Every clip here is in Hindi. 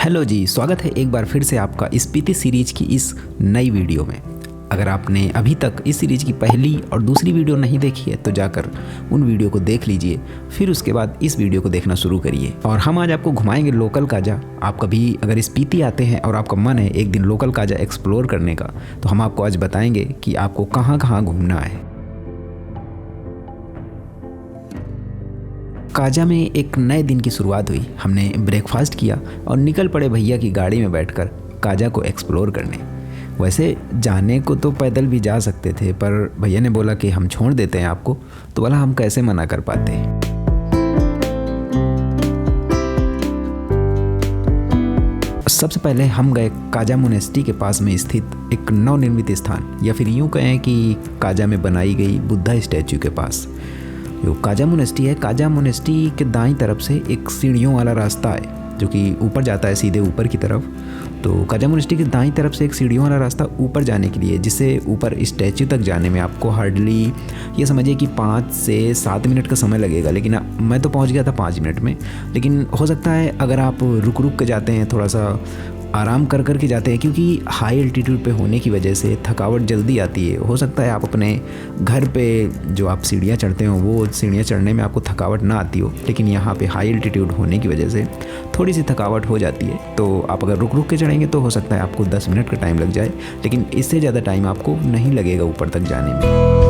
हेलो जी, स्वागत है एक बार फिर से आपका स्पीति सीरीज की इस नई वीडियो में। अगर आपने अभी तक इस सीरीज की पहली और दूसरी वीडियो नहीं देखी है तो जाकर उन वीडियो को देख लीजिए, फिर उसके बाद इस वीडियो को देखना शुरू करिए। और हम आज आपको घुमाएंगे लोकल काजा। आप कभी अगर स्पीति आते हैं और आपका मन है एक दिन लोकल काजा एक्सप्लोर करने का, तो हम आपको आज बताएंगे कि आपको कहाँ कहाँ घूमना है। काजा में एक नए दिन की शुरुआत हुई। हमने ब्रेकफास्ट किया और निकल पड़े भैया की गाड़ी में बैठकर काजा को एक्सप्लोर करने। वैसे जाने को तो पैदल भी जा सकते थे, पर भैया ने बोला कि हम छोड़ देते हैं आपको, तो बोला हम कैसे मना कर पाते। सबसे पहले हम गए काजा मोनेस्ट्री के पास में स्थित एक नवनिर्मित स्थान, या फिर यूँ कहें कि काजा में बनाई गई बुद्धा स्टैचू के पास। जो काजा मोनेस्ट्री है, काजा मोनेस्ट्री के दाईं तरफ से एक सीढ़ियों वाला रास्ता है जो कि ऊपर जाता है सीधे ऊपर की तरफ। तो काजा मोनेस्ट्री के दाईं तरफ से एक सीढ़ियों वाला रास्ता ऊपर जाने के लिए, जिससे ऊपर स्टैचू तक जाने में आपको हार्डली ये समझिए कि 5 से 7 मिनट का समय लगेगा। लेकिन मैं तो पहुंच गया था 5 मिनट में। लेकिन हो सकता है अगर आप रुक के जाते हैं, थोड़ा सा आराम कर के जाते हैं, क्योंकि हाई एल्टीट्यूड पे होने की वजह से थकावट जल्दी आती है। हो सकता है आप अपने घर पे जो आप सीढ़ियाँ चढ़ते हो वो सीढ़ियाँ चढ़ने में आपको थकावट ना आती हो, लेकिन यहाँ पे हाई एल्टीट्यूड होने की वजह से थोड़ी सी थकावट हो जाती है। तो आप अगर रुक के चढ़ेंगे तो हो सकता है आपको 10 मिनट का टाइम लग जाए, लेकिन इससे ज़्यादा टाइम आपको नहीं लगेगा ऊपर तक जाने में।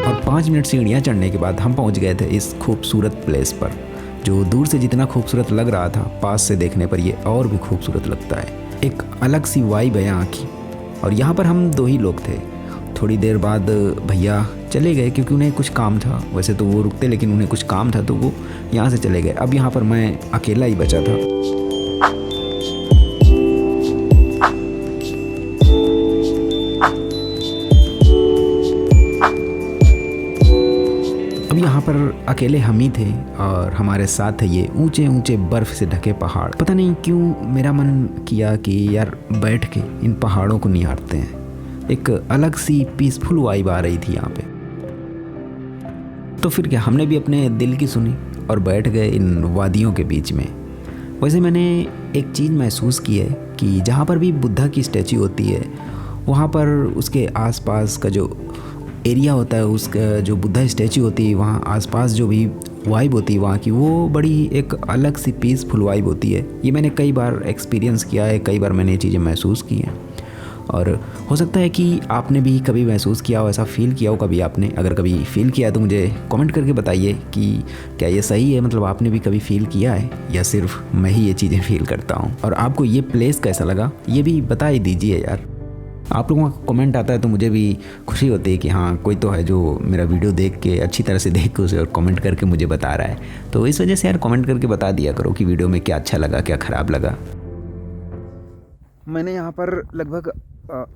और 5 मिनट सीढ़ियाँ चढ़ने के बाद हम पहुँच गए थे इस खूबसूरत प्लेस पर, जो दूर से जितना खूबसूरत लग रहा था, पास से देखने पर ये और भी खूबसूरत लगता है। एक अलग सी वाइब है यहाँ की। और यहाँ पर हम 2 ही लोग थे। थोड़ी देर बाद भैया चले गए क्योंकि उन्हें कुछ काम था। वैसे तो वो रुकते, लेकिन उन्हें कुछ काम था तो वो यहाँ से चले गए। अब यहाँ पर मैं अकेला ही बचा था। अब यहाँ पर अकेले हम ही थे और हमारे साथ है ये ऊंचे ऊंचे बर्फ से ढके पहाड़। पता नहीं क्यों मेरा मन किया कि यार बैठ के इन पहाड़ों को निहारते हैं। एक अलग सी पीसफुल वाइब आ रही थी यहाँ पे। तो फिर क्या, हमने भी अपने दिल की सुनी और बैठ गए इन वादियों के बीच में। वैसे मैंने एक चीज़ महसूस की है कि जहाँ पर भी बुद्धा की स्टैचू होती है, वहाँ पर उसके आसपास का जो एरिया होता है, उसका जो बुद्धा स्टैचू होती है, वहाँ आसपास जो भी वाइब होती है वहाँ की, वो बड़ी एक अलग सी पीसफुल वाइब होती है। ये मैंने कई बार एक्सपीरियंस किया है, कई बार मैंने ये चीज़ें महसूस की हैं। और हो सकता है कि आपने भी कभी महसूस किया हो, ऐसा फ़ील किया हो कभी आपने। अगर कभी फ़ील किया तो मुझे कमेंट करके बताइए कि क्या ये सही है, मतलब आपने भी कभी फ़ील किया है या सिर्फ मैं ही ये चीज़ें फ़ील करता हूँ। और आपको ये प्लेस कैसा लगा ये भी बता ही दीजिए यार। आप लोगों का कमेंट आता है तो मुझे भी खुशी होती है कि हाँ, कोई तो है जो मेरा वीडियो देख के, अच्छी तरह से देख के उसे और कमेंट करके मुझे बता रहा है। तो इस वजह से यार कमेंट करके बता दिया करो कि वीडियो में क्या अच्छा लगा, क्या ख़राब लगा। मैंने यहाँ पर लगभग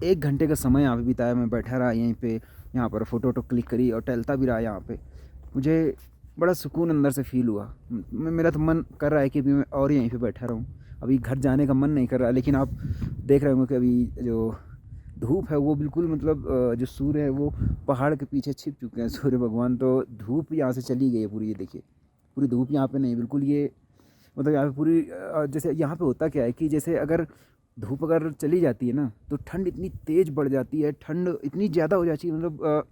1 घंटे का समय यहाँ पे बिताया। मैं बैठा रहा यहीं पे, यहाँ पर फ़ोटो क्लिक करी और टहलता भी रहा यहाँ पे। मुझे बड़ा सुकून अंदर से फ़ील हुआ। मेरा तो मन कर रहा है कि अभी मैं और यहीं पे बैठा रहूँ। अभी घर जाने का मन नहीं कर रहा, लेकिन आप देख रहे होंगे कि अभी जो धूप है वो बिल्कुल, मतलब जो सूर्य है वो पहाड़ के पीछे छिप चुके हैं सूर्य भगवान। तो धूप यहाँ से चली गई है पूरी। ये देखिए, पूरी धूप यहाँ पे नहीं, बिल्कुल ये मतलब यहाँ पे पूरी जैसे यहाँ पे होता क्या है कि जैसे अगर धूप अगर चली जाती है ना, तो ठंड इतनी तेज़ बढ़ जाती है, ठंड इतनी ज़्यादा हो जाती है, मतलब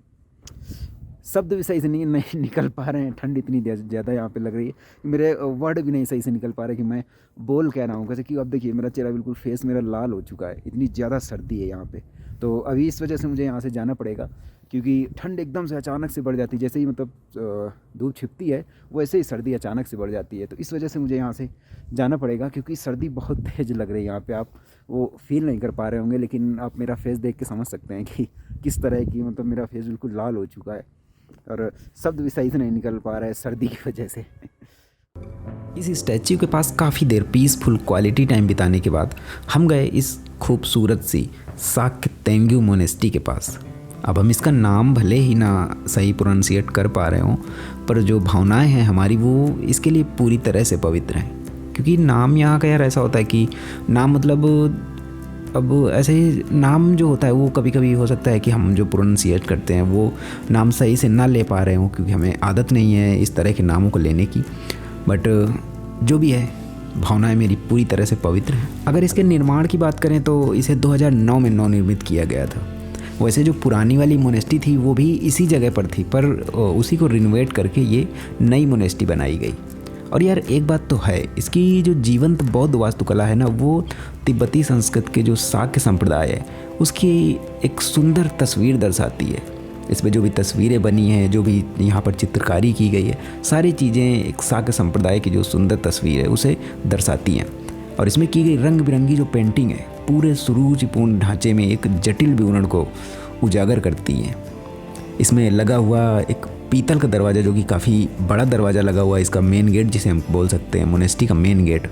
शब्द भी सही से नहीं निकल पा रहे हैं। ठंड इतनी ज़्यादा यहाँ पे लग रही है, मेरे वर्ड भी नहीं सही से निकल पा रहे कि मैं बोल क्या रहा हूँ कैसे। कि अब देखिए मेरा चेहरा बिल्कुल, फेस मेरा लाल हो चुका है, इतनी ज़्यादा सर्दी है यहाँ पे। तो अभी इस वजह से मुझे यहाँ से जाना पड़ेगा, क्योंकि ठंड एकदम से अचानक से बढ़ जाती है। जैसे ही मतलब धूप छिपती है वैसे ही सर्दी अचानक से बढ़ जाती है। तो इस वजह से मुझे यहाँ से जाना पड़ेगा, क्योंकि सर्दी बहुत तेज़ लग रही है यहाँ पे। आप वो फील नहीं कर पा रहे होंगे, लेकिन आप मेरा फेस देख के समझ सकते हैं कि किस तरह की, मतलब मेरा फेस बिल्कुल लाल हो चुका है और शब्द भी सही से नहीं निकल पा रहा है सर्दी की वजह से। इस स्टैच्यू के पास काफ़ी देर पीसफुल क्वालिटी टाइम बिताने के बाद हम गए इस खूबसूरत सी साक्य तेंगु मोनेस्ट्री के पास। अब हम इसका नाम भले ही ना सही प्रोनाउंसिएट कर पा रहे हों, पर जो भावनाएं हैं हमारी वो इसके लिए पूरी तरह से पवित्र हैं। क्योंकि नाम यहाँ का यार ऐसा होता है कि नाम मतलब अब ऐसे ही नाम जो होता है वो कभी कभी हो सकता है कि हम जो प्रोनाउंसिएट करते हैं वो नाम सही से ना ले पा रहे हो, क्योंकि हमें आदत नहीं है इस तरह के नामों को लेने की। बट जो भी है, भावनाएं मेरी पूरी तरह से पवित्र हैं। अगर इसके निर्माण की बात करें तो इसे 2009 में नवनिर्मित किया गया था। वैसे जो पुरानी वाली मोनेस्ट्री थी वो भी इसी जगह पर थी, पर उसी को रिनोवेट करके ये नई मोनेस्ट्री बनाई गई। और यार एक बात तो है, इसकी जो जीवंत बौद्ध वास्तुकला है ना, वो तिब्बती संस्कृत के जो शाक्य संप्रदाय है उसकी एक सुंदर तस्वीर दर्शाती है। इसमें जो भी तस्वीरें बनी हैं, जो भी यहाँ पर चित्रकारी की गई है, सारी चीज़ें एक शाक्य संप्रदाय की जो सुंदर तस्वीर है उसे दर्शाती हैं। और इसमें की गई रंग बिरंगी जो पेंटिंग है पूरे सुरुचिपूर्ण ढांचे में एक जटिल विवरण को उजागर करती हैं। इसमें लगा हुआ एक पीतल का दरवाज़ा, जो कि काफ़ी बड़ा दरवाज़ा लगा हुआ है, इसका मेन गेट जिसे हम बोल सकते हैं, मोनेस्ट्री का मेन गेट,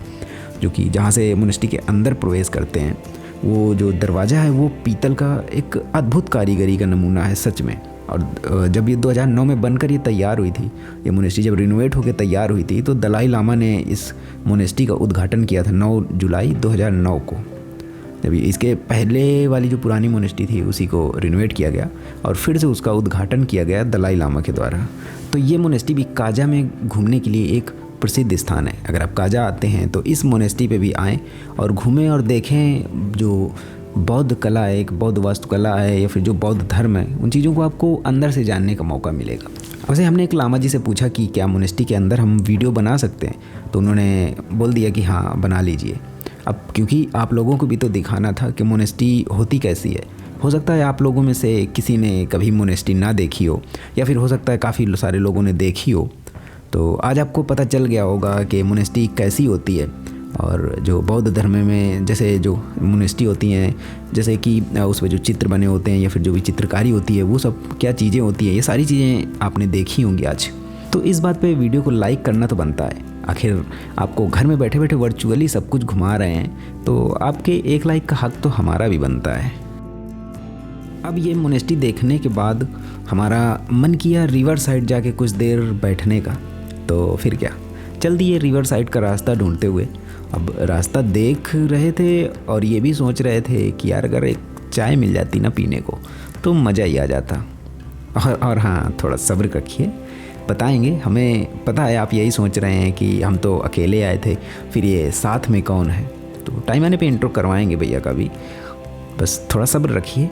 जो कि जहाँ से मोनेस्ट्री के अंदर प्रवेश करते हैं, वो जो दरवाज़ा है वो पीतल का एक अद्भुत कारीगरी का नमूना है सच में। और जब ये 2009 में बनकर ये तैयार हुई थी, ये मोनेस्ट्री जब रिनोवेट होकर तैयार हुई थी, तो दलाई लामा ने इस मोनेस्ट्री का उद्घाटन किया था 9 जुलाई 2009 को। जब इसके पहले वाली जो पुरानी मोनेस्ट्री थी उसी को रिनोवेट किया गया और फिर से उसका उद्घाटन किया गया दलाई लामा के द्वारा। तो ये मोनेस्ट्री भी काजा में घूमने के लिए एक प्रसिद्ध स्थान है। अगर आप काजा आते हैं तो इस मोनेस्ट्री पे भी आएँ और घूमें और देखें जो बौद्ध कला है, एक बौद्ध वास्तुकला है, या फिर जो बौद्ध धर्म है, उन चीज़ों को आपको अंदर से जानने का मौका मिलेगा। वैसे हमने एक लामा जी से पूछा कि क्या मोनेस्ट्री के अंदर हम वीडियो बना सकते हैं, तो उन्होंने बोल दिया कि हाँ बना लीजिए। अब क्योंकि आप लोगों को भी तो दिखाना था कि मोनेस्ट्री होती कैसी है। हो सकता है आप लोगों में से किसी ने कभी मोनेस्ट्री ना देखी हो, या फिर हो सकता है काफ़ी सारे लोगों ने देखी हो। तो आज आपको पता चल गया होगा कि मोनेस्ट्री कैसी होती है। और जो बौद्ध धर्म में जैसे जो मोनेस्ट्री होती हैं, जैसे कि उसमें जो चित्र बने होते हैं या फिर जो भी चित्रकारी होती है, वो सब क्या चीज़ें होती हैं, ये सारी चीज़ें आपने देखी होंगी आज। तो इस बात पे वीडियो को लाइक करना तो बनता है। आखिर आपको घर में बैठे बैठे वर्चुअली सब कुछ घुमा रहे हैं, तो आपके एक लाइक का हक तो हमारा भी बनता है। अब ये मोनेस्ट्री देखने के बाद हमारा मन किया रिवर साइड जाके कुछ देर बैठने का। तो फिर क्या, चल दिए रिवर साइड का रास्ता ढूंढते हुए। अब रास्ता देख रहे थे और ये भी सोच रहे थे कि यार अगर एक चाय मिल जाती ना पीने को तो मज़ा ही आ जाता। और हाँ, थोड़ा सब्र रखिए, बताएंगे। हमें पता है आप यही सोच रहे हैं कि हम तो अकेले आए थे, फिर ये साथ में कौन है। तो टाइम आने पे इंट्रो करवाएंगे भैया का भी, बस थोड़ा सब्र रखिए।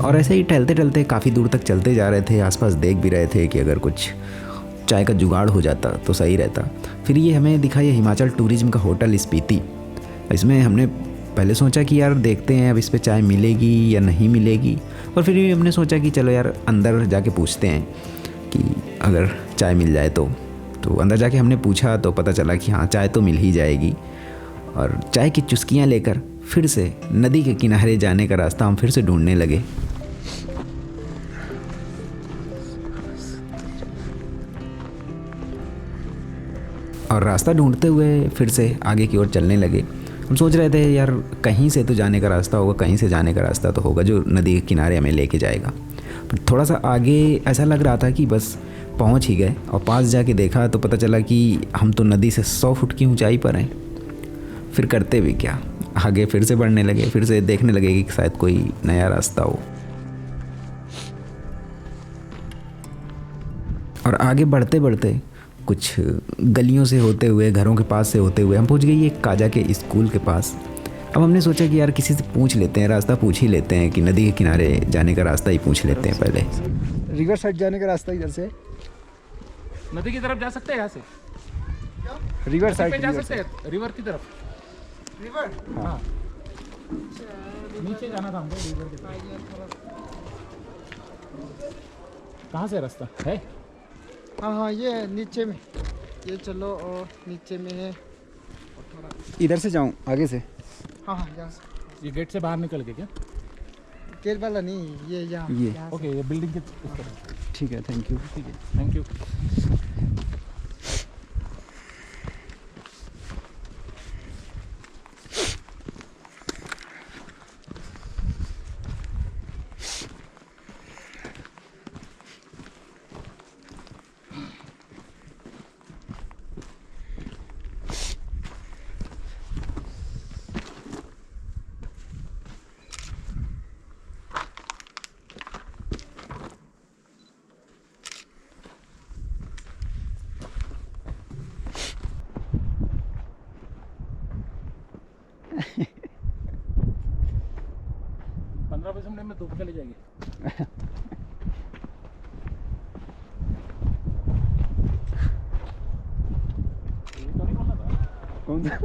और ऐसे ही टहलते टहलते काफ़ी दूर तक चलते जा रहे थे, आसपास देख भी रहे थे कि अगर कुछ चाय का जुगाड़ हो जाता तो सही रहता। फिर ये हमें दिखा ये हिमाचल टूरिज्म का होटल स्पीति। इसमें हमने पहले सोचा कि यार देखते हैं अब इस पे चाय मिलेगी या नहीं मिलेगी, और फिर भी हमने सोचा कि चलो यार अंदर जाके पूछते हैं कि अगर चाय मिल जाए तो अंदर जाके हमने पूछा तो पता चला कि हाँ चाय तो मिल ही जाएगी। और चाय की चुस्कियाँ लेकर फिर से नदी के किनारे जाने का रास्ता हम फिर से ढूंढने लगे। और रास्ता ढूंढते हुए फिर से आगे की ओर चलने लगे। हम सोच रहे थे यार कहीं से तो जाने का रास्ता होगा, कहीं से जाने का रास्ता तो होगा जो नदी के किनारे हमें लेके जाएगा। पर थोड़ा सा आगे ऐसा लग रहा था कि बस पहुंच ही गए, और पास जाके देखा तो पता चला कि हम तो नदी से 100 फुट की ऊंचाई पर हैं। फिर करते भी क्या, आगे फिर से बढ़ने लगे, फिर से देखने लगे कि शायद कोई नया रास्ता हो। और आगे बढ़ते बढ़ते कुछ गलियों से होते हुए, घरों के पास से होते हुए हम पहुंच गए एक काजा के स्कूल के पास। अब हमने सोचा कि यार किसी से पूछ लेते हैं, रास्ता पूछ ही लेते हैं, कि नदी के किनारे जाने का रास्ता ही पूछ लेते हैं पहले। रिवर साइड जाने का रास्ता इधर से, नदी की तरफ जा सकते हैं यहाँ से, रिवर साइड जा सकते हैं, रिवर की तरफ। रिवर, हाँ नीचे जाना था हमको रिवर की तरफ। कहाँ से रास्ता है? हाँ ये नीचे में, ये चलो और नीचे में है। इधर से जाऊँ आगे से? हाँ यहाँ से। ये गेट से बाहर निकल के क्या? गेट वाला नहीं, ये यहाँ ये यहाँ से। ओके, ये बिल्डिंग के ऊपर। ठीक है, थैंक यू। ठीक है, थैंक यू। 15-20 मिनट में धूप चली जाएगी। ये तो नहीं बोलना था। कौन सा?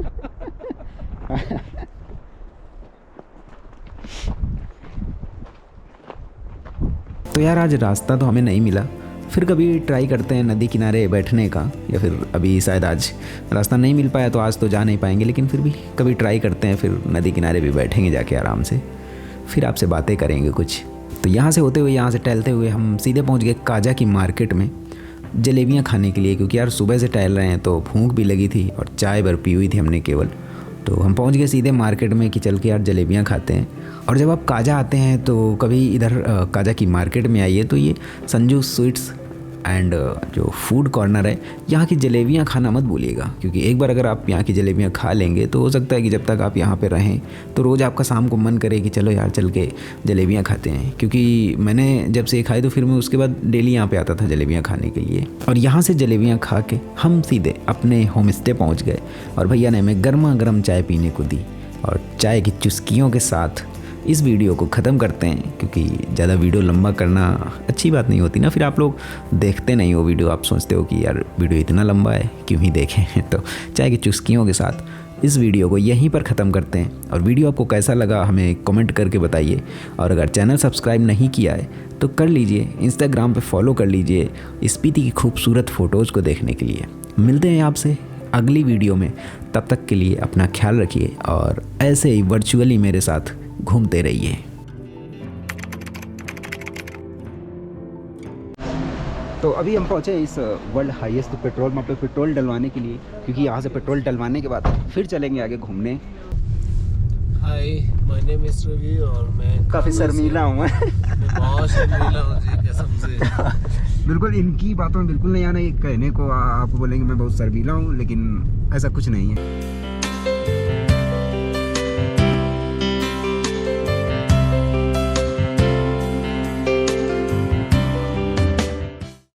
तो यार आज रास्ता तो हमें नहीं मिला, फिर कभी ट्राई करते हैं नदी किनारे बैठने का, या फिर अभी शायद आज रास्ता नहीं मिल पाया तो आज तो जा नहीं पाएंगे, लेकिन फिर भी कभी ट्राई करते हैं, फिर नदी किनारे भी बैठेंगे जाके आराम से, फिर आपसे बातें करेंगे कुछ। तो यहाँ से होते हुए, यहाँ से टहलते हुए हम सीधे पहुँच गए काजा की मार्केट में जलेबियाँ खाने के लिए, क्योंकि यार सुबह से टहल रहे हैं तो भूख भी लगी थी और चाय भर पी हुई थी हमने केवल। तो हम पहुंच गए सीधे मार्केट में कि चल के यार जलेबियाँ खाते हैं। और जब आप काजा आते हैं तो कभी इधर काजा की मार्केट में आइए, तो ये संजू स्वीट्स एंड जो फूड कॉर्नर है, यहाँ की जलेबियाँ खाना मत भूलिएगा, क्योंकि एक बार अगर आप यहाँ की जलेबियाँ खा लेंगे तो हो सकता है कि जब तक आप यहाँ पे रहें तो रोज़ आपका शाम को मन करे कि चलो यार चल के जलेबियाँ खाते हैं। क्योंकि मैंने जब से खाई तो फिर मैं उसके बाद डेली यहाँ पे आता था जलेबियाँ खाने के लिए। और यहाँ से जलेबियाँ खा के हम सीधे अपने होम स्टे पहुँच गए और भैया ने हमें गर्मा गर्म चाय पीने को दी, और चाय की चुस्कियों के साथ इस वीडियो को ख़त्म करते हैं, क्योंकि ज़्यादा वीडियो लंबा करना अच्छी बात नहीं होती ना, फिर आप लोग देखते नहीं हो वीडियो, आप सोचते हो कि यार वीडियो इतना लंबा है क्यों ही देखें। तो चाय की चुस्कियों के साथ इस वीडियो को यहीं पर ख़त्म करते हैं। और वीडियो आपको कैसा लगा हमें कमेंट करके बताइए, और अगर चैनल सब्सक्राइब नहीं किया है तो कर लीजिए, इंस्टाग्राम पर फॉलो कर लीजिए स्पीति की खूबसूरत फ़ोटोज़ को देखने के लिए। मिलते हैं आपसे अगली वीडियो में, तब तक के लिए अपना ख्याल रखिए और ऐसे ही वर्चुअली मेरे साथ घूमते रहिए। तो अभी हम पहुँचे इस वर्ल्ड हाईएस्ट पेट्रोल पंप पे पेट्रोल डलवाने के लिए, क्योंकि यहाँ से पेट्रोल डलवाने के बाद फिर चलेंगे आगे घूमने। हाय, माय नेम इज रवि और मैं काफ़ी शर्मीला हूँ मैं। बहुत शर्मीला हूँ जी, कसम से। बिल्कुल इनकी बातों में बिल्कुल नहीं आना, ये कहने को आपको बोलेंगे मैं बहुत शर्मीला हूँ, लेकिन ऐसा कुछ नहीं है।